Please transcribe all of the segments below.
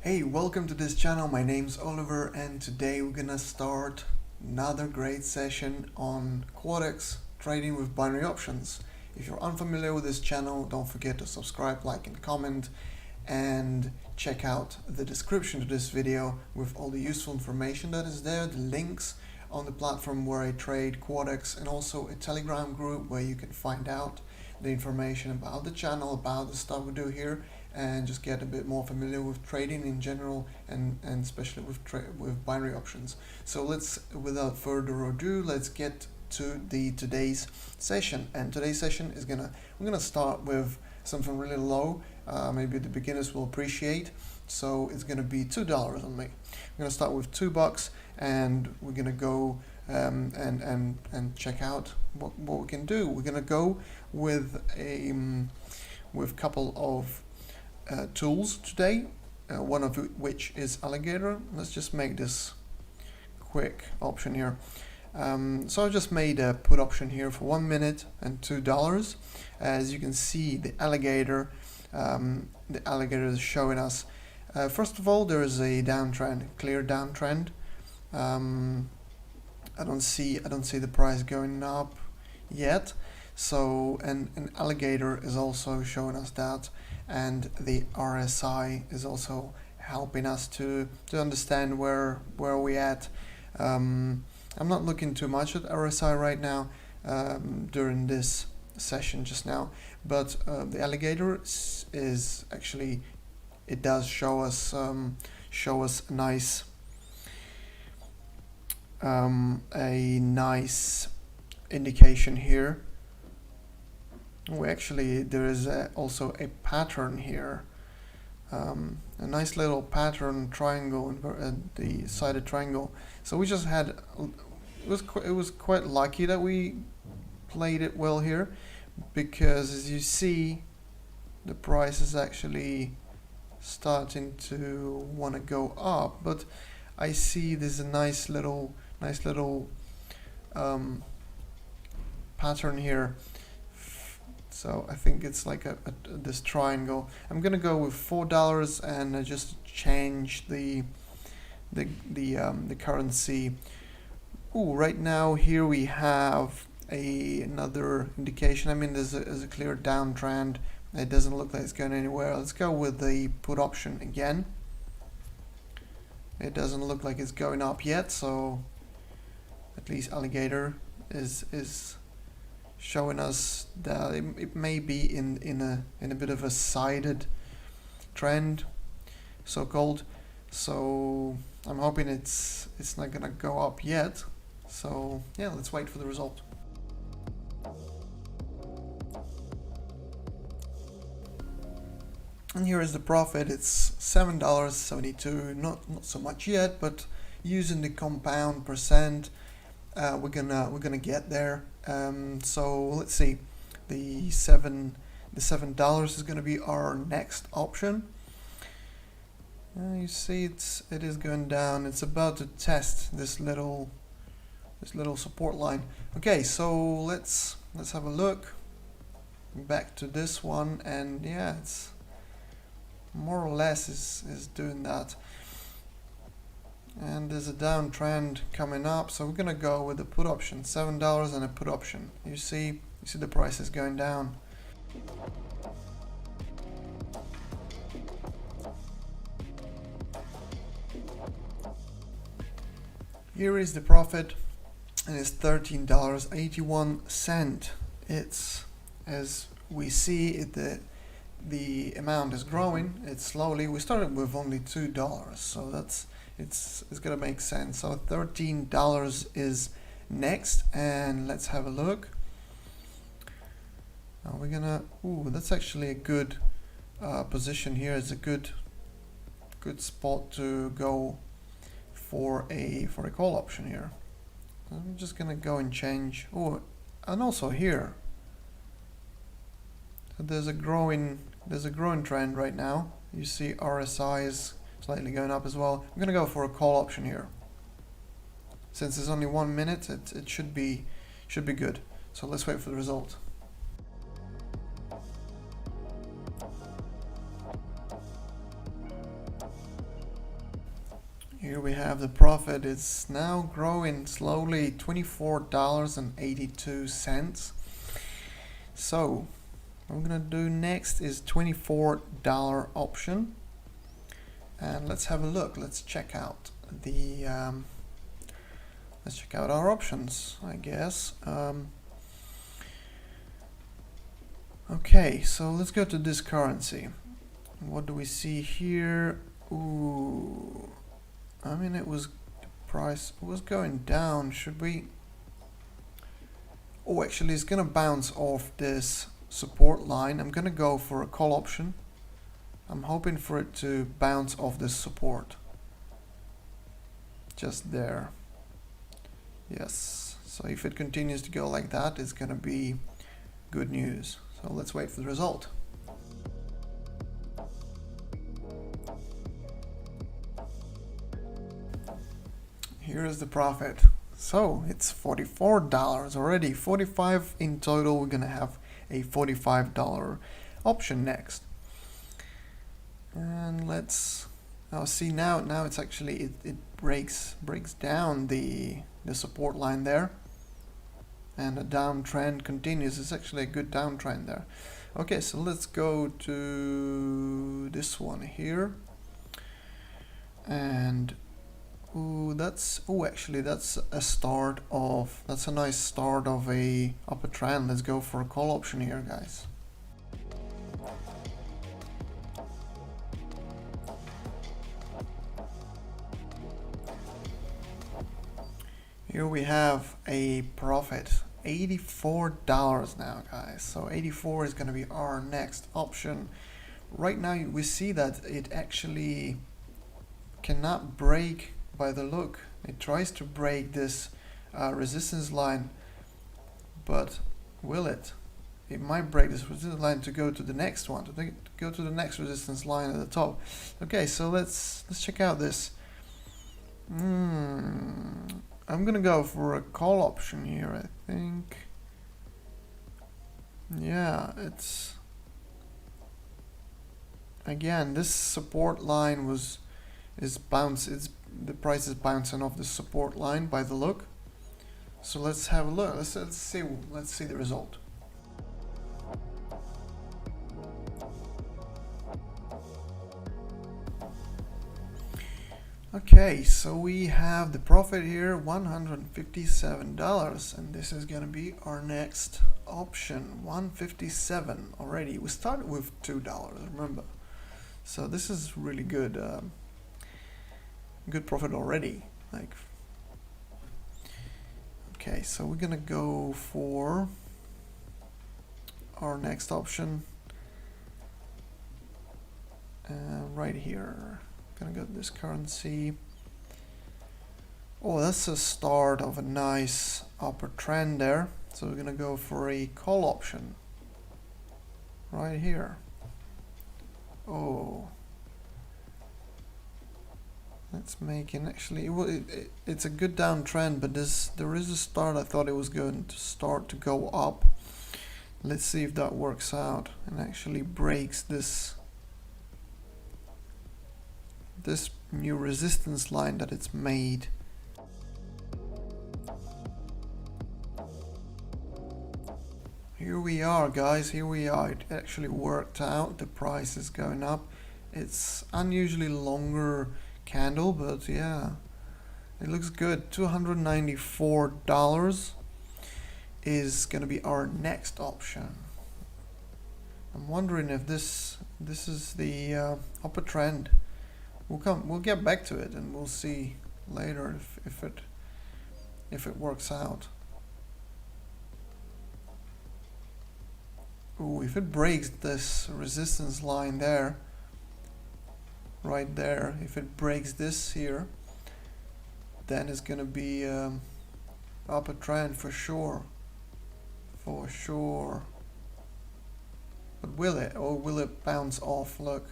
Hey, welcome to this channel. My name's Oliver and today we're gonna start another great session on Quotex trading with binary options. If you're unfamiliar with this channel, don't forget to subscribe, like and comment, and check out the description to this video with all the useful information that is there, the links on the platform where I trade Quotex, and also a Telegram group where you can find out the information about the channel, about the stuff we do here, and just get a bit more familiar with trading in general and especially with binary options. So without further ado, let's get to today's session. And today's session is we're gonna start with something really low, maybe the beginners will appreciate. So it's gonna be $2 on me. I'm gonna start with $2 and we're gonna go and check out what we can do. We're gonna go with a couple of tools today, one of which is alligator. Let's just make this quick option here. So I just made a put option here for 1 minute and $2. As you can see, the alligator is showing us. First of all, there is a downtrend, clear downtrend. I don't see the price going up yet. So an alligator is also showing us that, and the RSI is also helping us to understand where we at. I'm not looking too much at RSI right now during this session just now, but the alligator is actually, it does show us a nice indication here. There is also a pattern here, a nice little pattern triangle, the sided triangle. So we just had, it was quite lucky that we played it well here, because as you see, the price is actually starting to want to go up, but I see there's a nice little pattern here. So I think it's like this triangle. I'm gonna go with $4 and just change the currency. Ooh, right now here we have another indication. I mean, there's a clear downtrend. It doesn't look like it's going anywhere. Let's go with the put option again. It doesn't look like it's going up yet, so at least alligator is showing us that it may be in a bit of a sided trend, so-called. So I'm hoping it's not gonna go up yet. So yeah, let's wait for the result. And here is the profit. It's $7.72. Not so much yet, but using the compound percent, we're gonna get there. So let's see, the $7 is gonna be our next option. You see, it is going down. It's about to test this little support line. Okay, so let's have a look back to this one, and yeah, it's more or less is doing that. And there's a downtrend coming up, so we're gonna go with the put option, $7 and a put option. You see the price is going down. Here is the profit, and it's $13.81. It's, as we see, the amount is growing. It's slowly. We started with only $2, so it's gonna make sense. So $13 is next, and let's have a look. Now we're gonna, that's actually a good position here. It's a good spot to go for a call option here. I'm just gonna go and change. Oh, and also here, so there's a growing trend right now. You see RSI is slightly going up as well. I'm gonna go for a call option here. Since it's only 1 minute, it should be good. So let's wait for the result. Here we have the profit. It's now growing slowly, $24.82. So what I'm gonna do next is $24 option, and let's have a look. Let's check out the let's check out our options, I guess. Okay, so let's go to this currency. What do we see here? Ooh, I mean, the price was going down. Should we? Oh, actually, it's gonna bounce off this support line. I'm gonna go for a call option. I'm hoping for it to bounce off this support. Just there. Yes. So if it continues to go like that, it's gonna be good news. So let's wait for the result. Here is the profit. So it's $44 already. 45 in total. We're gonna have a $45 option next. And let's see now it's actually it breaks down the support line there, and the downtrend continues. It's actually a good downtrend there. Okay, so let's go to this one here, and actually that's a nice start of a upper trend. Let's go for a call option here, guys. Here we have a profit, $84 now, guys. So 84 is going to be our next option. Right now we see that it actually cannot break by the look. It tries to break this resistance line, but will it? It might break this resistance line to go to the next one, to go to the next resistance line at the top. Okay, so let's check out this. I'm gonna go for a call option here, I think. Yeah, it's again, this support line the price is bouncing off the support line by the look. So let's have a look. Let's see the result. Okay, so we have the profit here, $157, and this is gonna be our next option. $157 already. We started with $2, remember? So this is really good. Good profit already. Okay, so we're gonna go for our next option right here. Gonna go to this currency. Oh, that's the start of a nice upper trend there. So we're gonna go for a call option right here. Oh, that's making actually it's a good downtrend, but there is a start. I thought it was going to start to go up. Let's see if that works out and actually breaks this new resistance line that it's made. Here we are, guys. Here we are. It actually worked out. The price is going up. It's unusually longer candle, but yeah, it looks good. $294 is gonna be our next option. I'm wondering if this is the upper trend. We'll get back to it and we'll see later if it works out. Ooh, if it breaks this resistance line there, right there, if it breaks this here, then it's gonna be upper trend for sure. For sure. But will it, or will it bounce off? Look,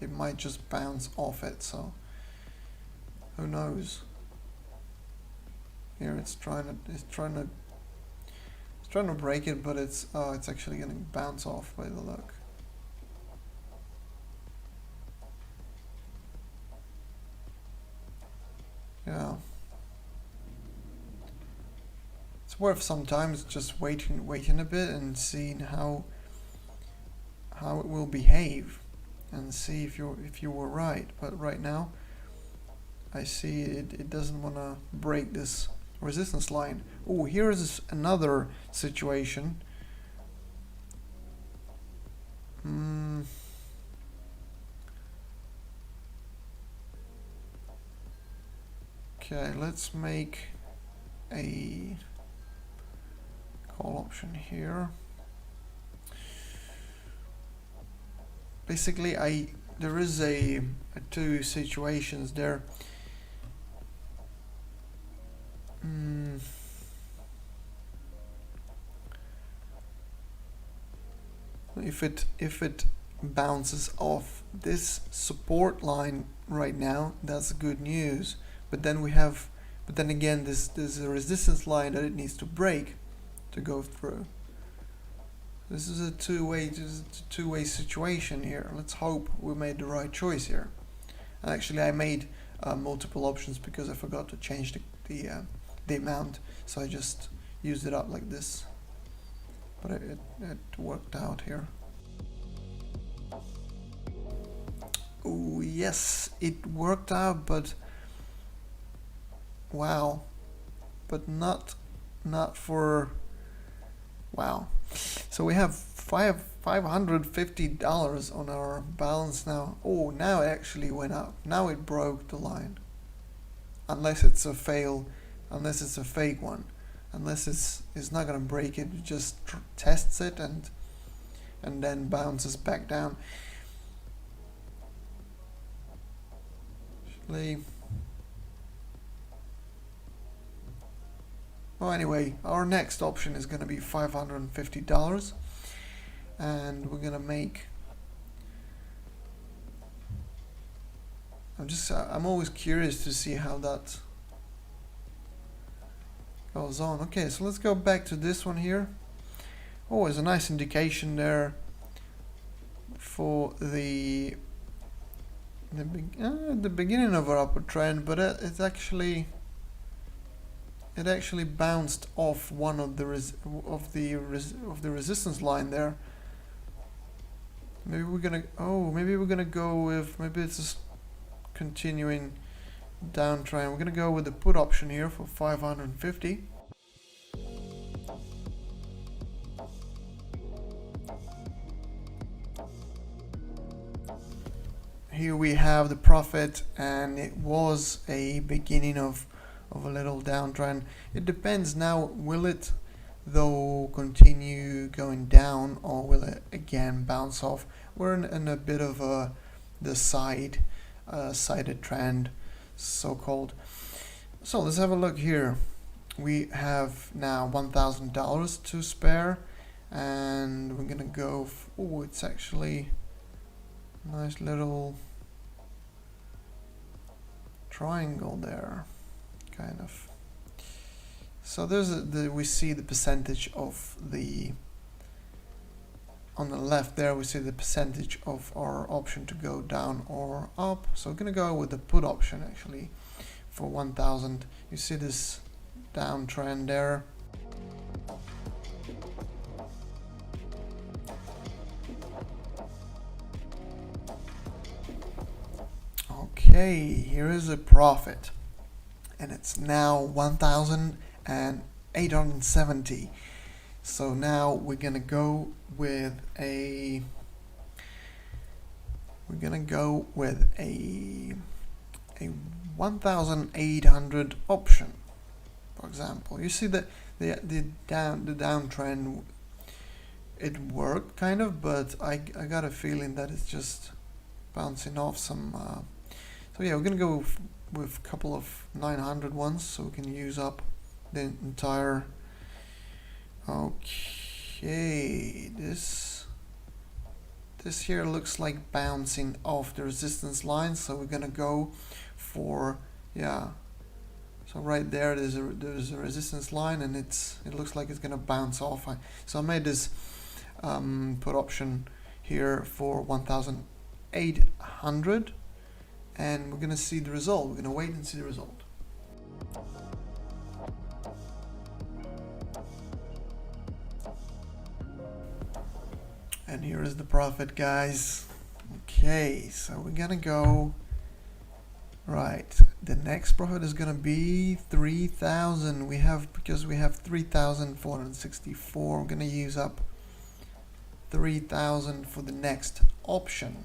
it might just bounce off it, so who knows. Here it's trying to break it, but it's actually gonna bounce off by the look. yeah, it's worth sometimes just waiting a bit and seeing how it will behave, and see if you were right. But right now I see it doesn't want to break this resistance line. Oh, here is another situation. Okay, let's make a call option here. Basically, there is a two situations there. If it bounces off this support line right now, that's good news. But then again, there's a resistance line that it needs to break to go through. This is a two-way situation here. Let's hope we made the right choice here. And actually, I made multiple options because I forgot to change the amount, so I just used it up like this. But it worked out here. Oh yes, it worked out, but wow, but not for wow. So we have $550 on our balance now. Oh, now it actually went up. Now it broke the line. Unless it's a fail, unless it's a fake one, unless it's not gonna break it, it just tests it and then bounces back down. Actually, well, anyway, our next option is going to be $550, and we're going to make. I'm always curious to see how that goes on. Okay, so let's go back to this one here. Oh, there's a nice indication there for the beginning of our upward trend, but it actually bounced off one of the resistance line there. Maybe we're gonna go with, maybe it's just continuing downtrend. We're gonna go with the put option here for 550. Here we have the profit, and it was a beginning of a little downtrend. It depends now, will it though continue going down, or will it again bounce off? We're in a bit of the sided trend, so-called. So let's have a look here. We have now $1,000 to spare, and we're gonna go oh, it's actually a nice little triangle there, kind of. So there's we see the percentage of on the left there, we see the percentage of our option to go down or up. So we're gonna go with the put option actually for 1,000. You see this downtrend there. Okay, here is a profit, and it's now 1,870. So now we're gonna go with a 1,800 option, for example. You see that the downtrend, it worked kind of, but I got a feeling that it's just bouncing off some. So yeah, we're gonna go with a couple of 900 ones, so we can use up the entire. Okay, this here looks like bouncing off the resistance line, so we're gonna go for, yeah. So right there, there's a resistance line, and it looks like it's gonna bounce off. So I made this put option here for 1,800, and we're gonna see the result. We're gonna wait and see the result. And here is the profit, guys. Okay, so we're gonna go right. The next profit is gonna be 3,000. Because we have 3,464. We're gonna use up 3,000 for the next option.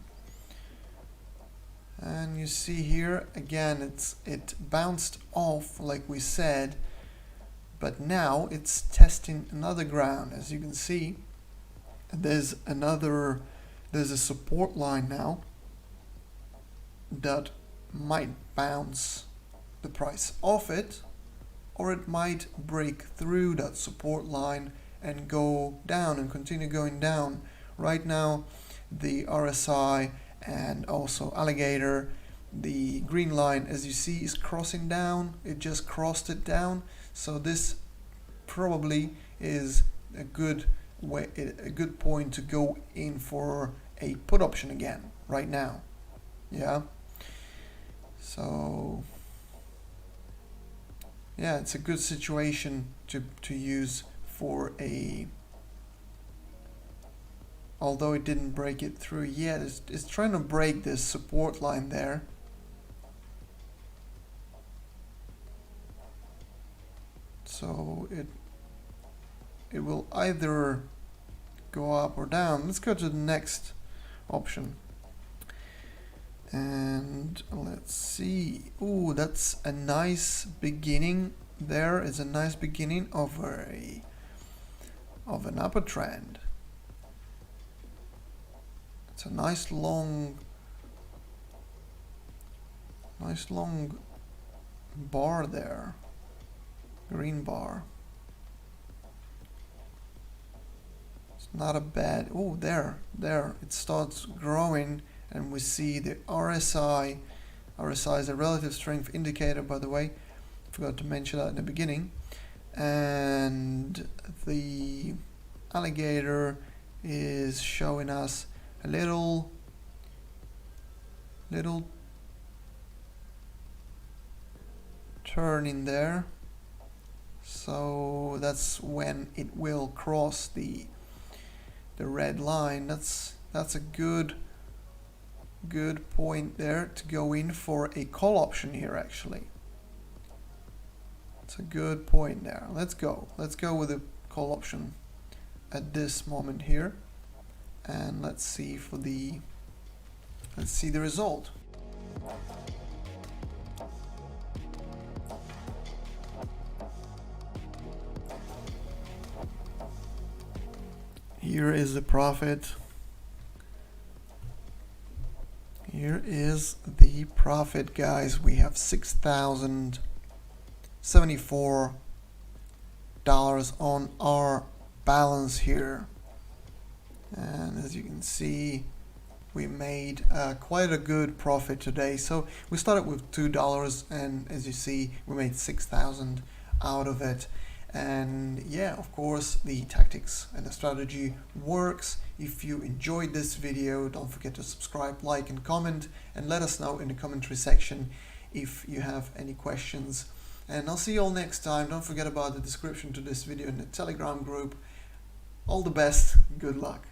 And you see here again, it bounced off like we said, but now it's testing another ground. As you can see, there's a support line now that might bounce the price off it, or it might break through that support line and go down and continue going down. Right now the RSI and also alligator, the green line, as you see, is crossing down. It just crossed it down, so this probably is a good point to go in for a put option again right now. Yeah, so yeah, it's a good situation to use for a, although it didn't break it through yet. It's trying to break this support line there. So it will either go up or down. Let's go to the next option. And let's see. Ooh, that's a nice beginning. There is a nice beginning of an upper trend. It's a nice long bar there, green bar. It's not a bad, oh, there, it starts growing, and we see the RSI. RSI is a relative strength indicator, by the way. Forgot to mention that in the beginning. And the alligator is showing us a little turn in there, so that's when it will cross the red line. That's a good point there to go in for a call option here. Actually, it's a good point there. Let's go with a call option at this moment here. And let's see the result. Here is the profit. Here is the profit, guys. We have $6,074 on our balance here. And as you can see, we made quite a good profit today. So we started with $2, and as you see, we made 6,000 out of it. And yeah, of course, the tactics and the strategy works. If you enjoyed this video, don't forget to subscribe, like, and comment, and let us know in the commentary section if you have any questions. And I'll see you all next time. Don't forget about the description to this video in the Telegram group. All the best, good luck.